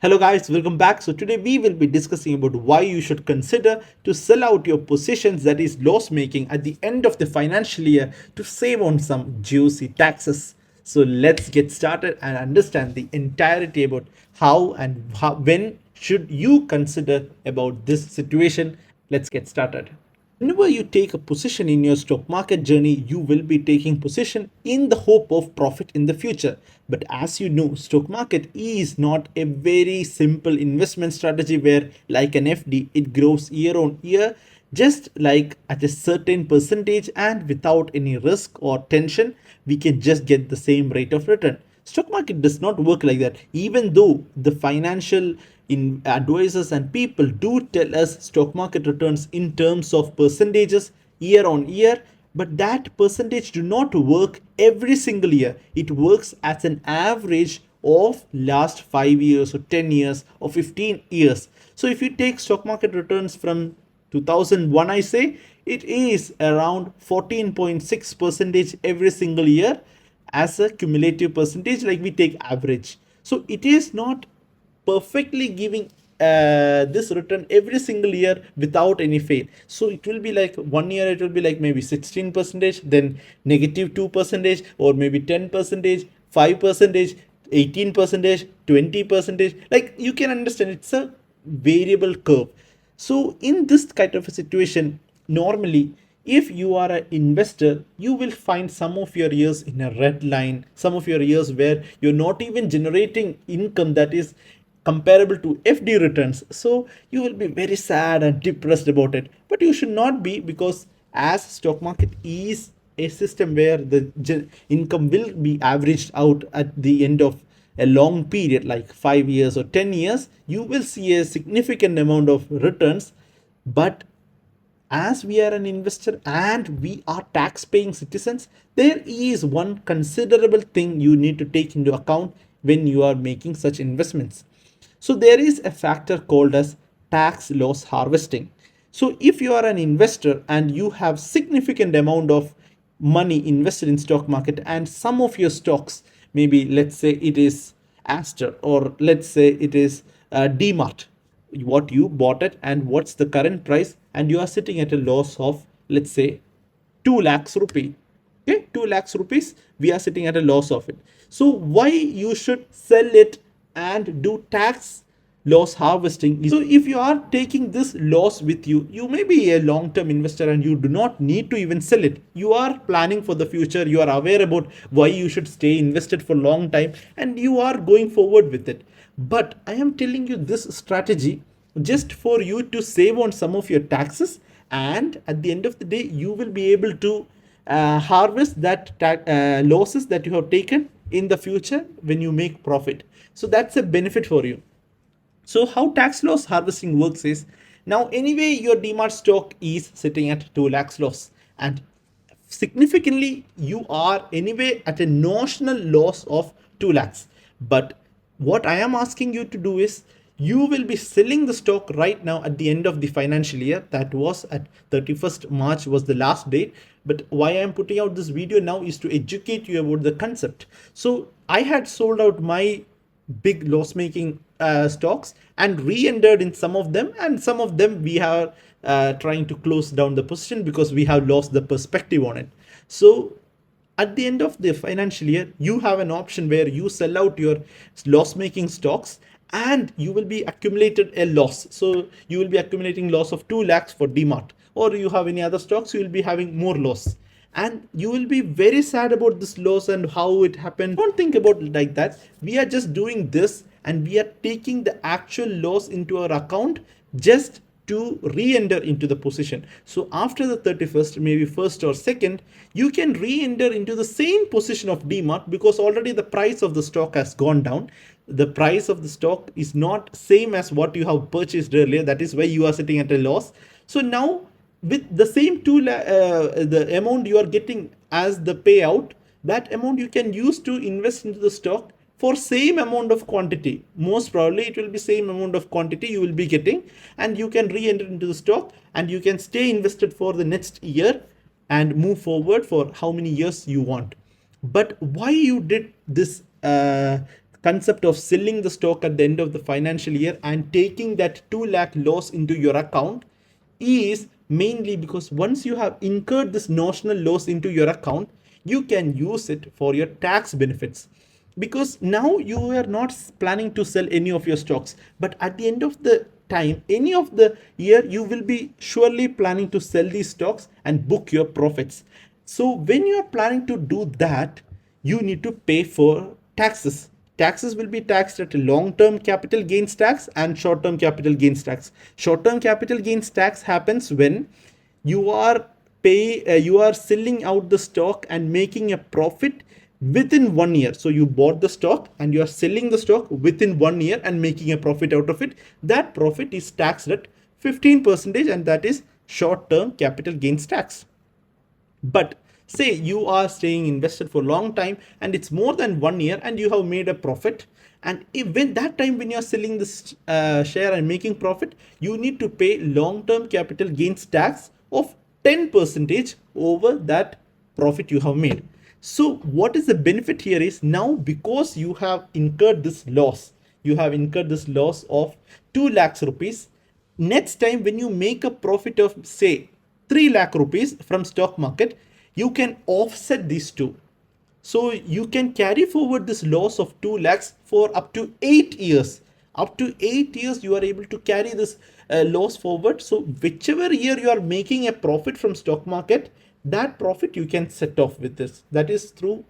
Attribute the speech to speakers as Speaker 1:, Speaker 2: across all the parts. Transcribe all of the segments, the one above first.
Speaker 1: Hello guys, welcome back. So today we will be discussing about why you should consider to sell out your positions that is loss making at the end of the financial year to save on some juicy taxes. So let's get started and understand the entirety about when should you consider about this situation. Let's get started. Whenever you take a position in your stock market journey, you will be taking position in the hope of profit in the future. But as you know, stock market is not a very simple investment strategy where, like an FD, it grows year on year, just like at a certain percentage and without any risk or tension, we can just get the same rate of return. Stock market does not work like that. Even though the financial in advisors and people do tell us stock market returns in terms of percentages year on year, but that percentage do not work every single year. It works as an average of last 5 years or 10 years or 15 years. So if you take stock market returns from 2001, I say it is around 14.6 percentage every single year as a cumulative percentage, like we take average. So it is not perfectly giving this return every single year without any fail. So it will be like 1 year it will be like maybe 16 percentage, then negative 2 percentage, or maybe 10 percentage, 5 percentage, 18 percentage, 20 percentage. Like you can understand, it's a variable curve. So in this kind of a situation, normally if you are an investor, you will find some of your years in a red line, some of your years where you're not even generating income that is comparable to FD returns. So you will be very sad and depressed about it. But you should not be, because as stock market is a system where the income will be averaged out at the end of a long period like 5 years or 10 years, you will see a significant amount of returns. But as we are an investor and we are tax paying citizens, there is one considerable thing you need to take into account when you are making such investments. So there is a factor called as tax loss harvesting. So if you are an investor and you have significant amount of money invested in stock market, and some of your stocks, maybe let's say it is Aster, or let's say it is Dmart, what you bought it and what's the current price, and you are sitting at a loss of, let's say, 2 lakhs rupee. Okay, 2 lakhs rupees, we are sitting at a loss of it. So why you should sell it and do tax loss harvesting is, so if you are taking this loss with you, you may be a long term investor and you do not need to even sell it. You are planning for the future, you are aware about why you should stay invested for long time, and you are going forward with it. But I am telling you this strategy just for you to save on some of your taxes, and at the end of the day you will be able to harvest that losses that you have taken in the future when you make profit. So that's a benefit for you. So how tax loss harvesting works is, now anyway your Dmart stock is sitting at 2 lakhs loss, and significantly you are anyway at a notional loss of 2 lakhs. But what I am asking you to do is, you will be selling the stock right now at the end of the financial year, that was at 31st March was the last date. But why I am putting out this video now is to educate you about the concept. So I had sold out my big loss making stocks and re-entered in some of them, and some of them we are trying to close down the position because we have lost the perspective on it. So at the end of the financial year, you have an option where you sell out your loss making stocks and you will be accumulated a loss. So you will be accumulating loss of 2 lakhs for Dmart, or you have any other stocks, you will be having more loss, and you will be very sad about this loss and how it happened. Don't think about it like that. We are just doing this and we are taking the actual loss into our account just to re-enter into the position. So after the 31st, maybe 1st or 2nd, you can re-enter into the same position of DMART, because already the price of the stock has gone down. The price of the stock is not same as what you have purchased earlier. That is why you are sitting at a loss. So now with the same the amount you are getting as the payout, that amount you can use to invest into the stock for same amount of quantity. Most probably it will be same amount of quantity you will be getting, and you can re-enter into the stock and you can stay invested for the next year and move forward for how many years you want. But why you did this concept of selling the stock at the end of the financial year and taking that 2 lakh loss into your account is mainly because once you have incurred this notional loss into your account, you can use it for your tax benefits, because now you are not planning to sell any of your stocks, but at the end of the time, any of the year, you will be surely planning to sell these stocks and book your profits. So when you are planning to do that, you need to pay for taxes. Taxes will be taxed at a long-term capital gains tax and short-term capital gains tax. Short-term capital gains tax happens when you are you are selling out the stock and making a profit within 1 year. So you bought the stock and you are selling the stock within 1 year and making a profit out of it. That profit is taxed at 15%, and that is short-term capital gains tax. But say you are staying invested for a long time and it's more than 1 year and you have made a profit, and if when that time when you are selling this share and making profit, you need to pay long-term capital gains tax of 10% over that profit you have made. So what is the benefit here is, now because you have incurred this loss, of 2 lakhs rupees, next time when you make a profit of say 3 lakh rupees from stock market, you can offset these two. So you can carry forward this loss of 2 lakhs for up to 8 years. Up to 8 years you are able to carry this loss forward. So whichever year you are making a profit from stock market, that profit you can set off with this. That is through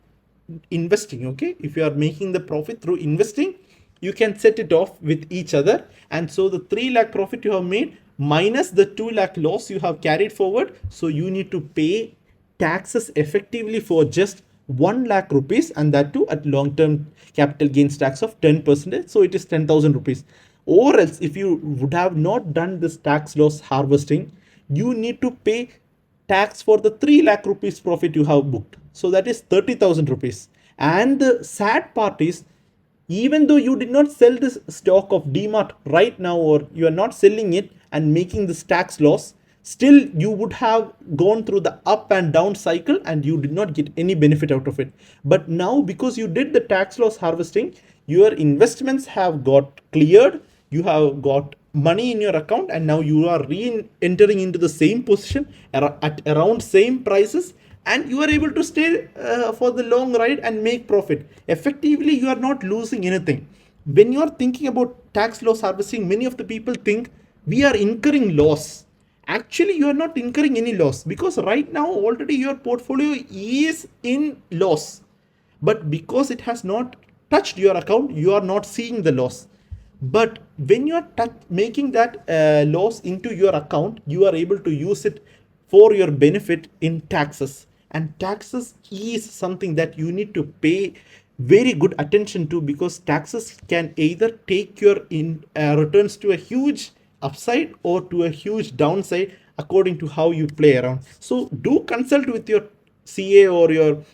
Speaker 1: investing. Okay, if you are making the profit through investing, you can set it off with each other. And so the 3 lakh profit you have made minus the 2 lakh loss you have carried forward, so you need to pay taxes effectively for just 1 lakh rupees, and that too at long term capital gains tax of 10%. So it is 10,000 rupees. Or else, if you would have not done this tax loss harvesting, you need to pay tax for the 3 lakh rupees profit you have booked. So that is 30,000 rupees. And the sad part is, even though you did not sell this stock of DMart right now, or you are not selling it and making this tax loss, still you would have gone through the up and down cycle and you did not get any benefit out of it. But now, because you did the tax loss harvesting, your investments have got cleared, you have got money in your account, and now you are re-entering into the same position at around same prices, and you are able to stay for the long ride and make profit. Effectively, you are not losing anything. When you are thinking about tax loss harvesting, many of the people think we are incurring loss. Actually, you are not incurring any loss, because right now already your portfolio is in loss. But because it has not touched your account, you are not seeing the loss. But when you are making that loss into your account, you are able to use it for your benefit in taxes. And taxes is something that you need to pay very good attention to, because taxes can either take your returns to a huge upside or to a huge downside according to how you play around. So do consult with your CA or your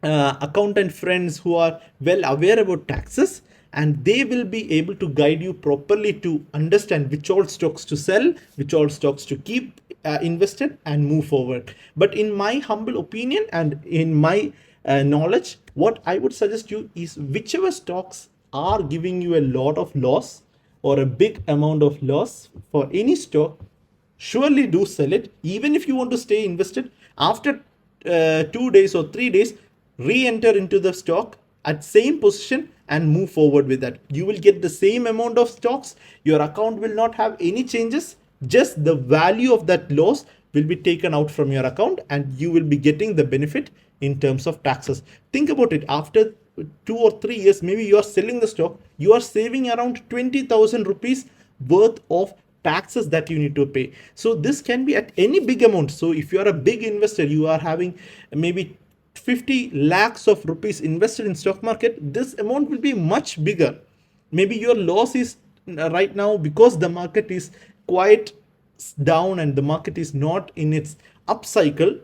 Speaker 1: accountant friends who are well aware about taxes, and they will be able to guide you properly to understand which all stocks to sell, which all stocks to keep invested and move forward. But in my humble opinion and in my knowledge, what I would suggest you is, whichever stocks are giving you a lot of loss or a big amount of loss for any stock, surely do sell it. Even if you want to stay invested, after 2 days or 3 days, re-enter into the stock at same position and move forward with that. You will get the same amount of stocks. Your account will not have any changes. Just the value of that loss will be taken out from your account, and you will be getting the benefit in terms of taxes. Think about it. After 2 or 3 years, maybe you are selling the stock, you are saving around 20,000 rupees worth of taxes that you need to pay. So this can be at any big amount. So if you are a big investor, you are having maybe 50 lakhs of rupees invested in stock market, this amount will be much bigger. Maybe your loss is right now because the market is quite down and the market is not in its up cycle.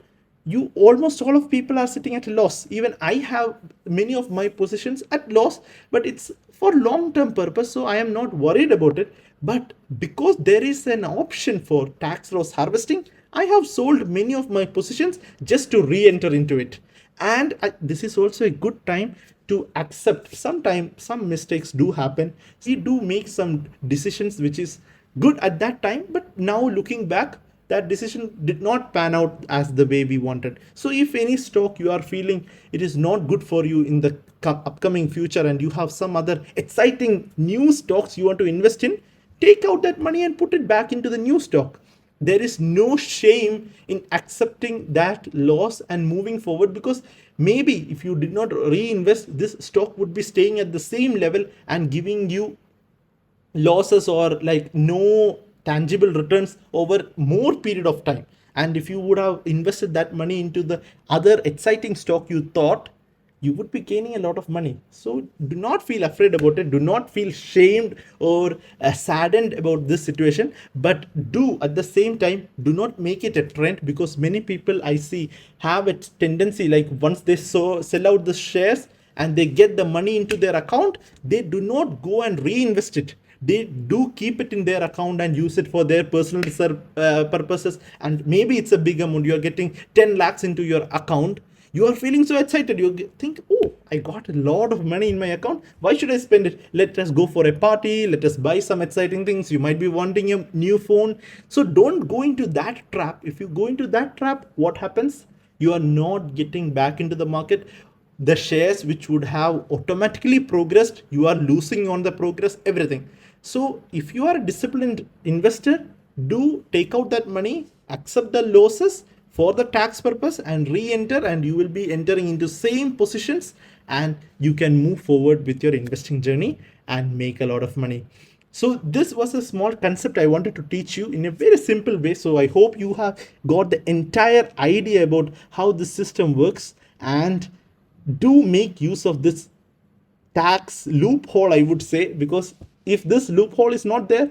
Speaker 1: You almost all of people are sitting at a loss. Even I have many of my positions at loss, but it's for long term purpose, so I am not worried about it. But because there is an option for tax loss harvesting, I have sold many of my positions just to re-enter into it. And this is also a good time to accept sometimes some mistakes do happen. We do make some decisions which is good at that time, but now looking back, that decision did not pan out as the way we wanted. So if any stock you are feeling it is not good for you in the upcoming future, and you have some other exciting new stocks you want to invest in, take out that money and put it back into the new stock. There is no shame in accepting that loss and moving forward, because maybe if you did not reinvest, this stock would be staying at the same level and giving you losses or like no tangible returns over more period of time. And if you would have invested that money into the other exciting stock, you thought you would be gaining a lot of money. So do not feel afraid about it, do not feel shamed or saddened about this situation, but do at the same time do not make it a trend, because many people I see have a tendency, like once they sell out the shares and they get the money into their account, they do not go and reinvest it. They do keep it in their account and use it for their personal purposes. And maybe it's a big amount, you're getting 10 lakhs into your account, you are feeling so excited, you think, oh, I got a lot of money in my account, why should I spend it? Let us go for a party, let us buy some exciting things. You might be wanting a new phone. So don't go into that trap. If you go into that trap, what happens? You are not getting back into the market. The shares which would have automatically progressed, you are losing on the progress, everything. So if you are a disciplined investor, do take out that money, accept the losses for the tax purpose and re-enter, and you will be entering into same positions, and you can move forward with your investing journey and make a lot of money. So this was a small concept I wanted to teach you in a very simple way. So I hope you have got the entire idea about how the system works, and do make use of this tax loophole, I would say, because if this loophole is not there,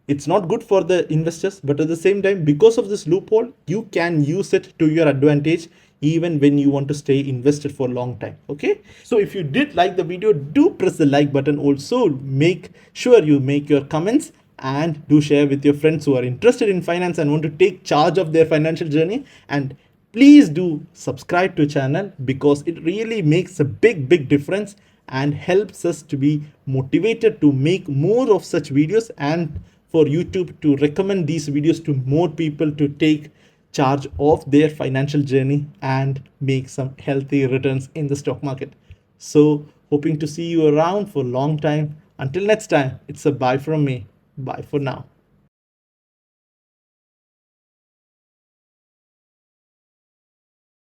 Speaker 1: it's not good for the investors. But at the same time, because of this loophole, you can use it to your advantage even when you want to stay invested for a long time. Okay, so if you did like the video, do press the like button. Also make sure you make your comments, and do share with your friends who are interested in finance and want to take charge of their financial journey. And please do subscribe to channel, because it really makes a big difference and helps us to be motivated to make more of such videos, and for YouTube to recommend these videos to more people to take charge of their financial journey and make some healthy returns in the stock market. So hoping to see you around for a long time. Until next time, it's a bye from me. Bye for now.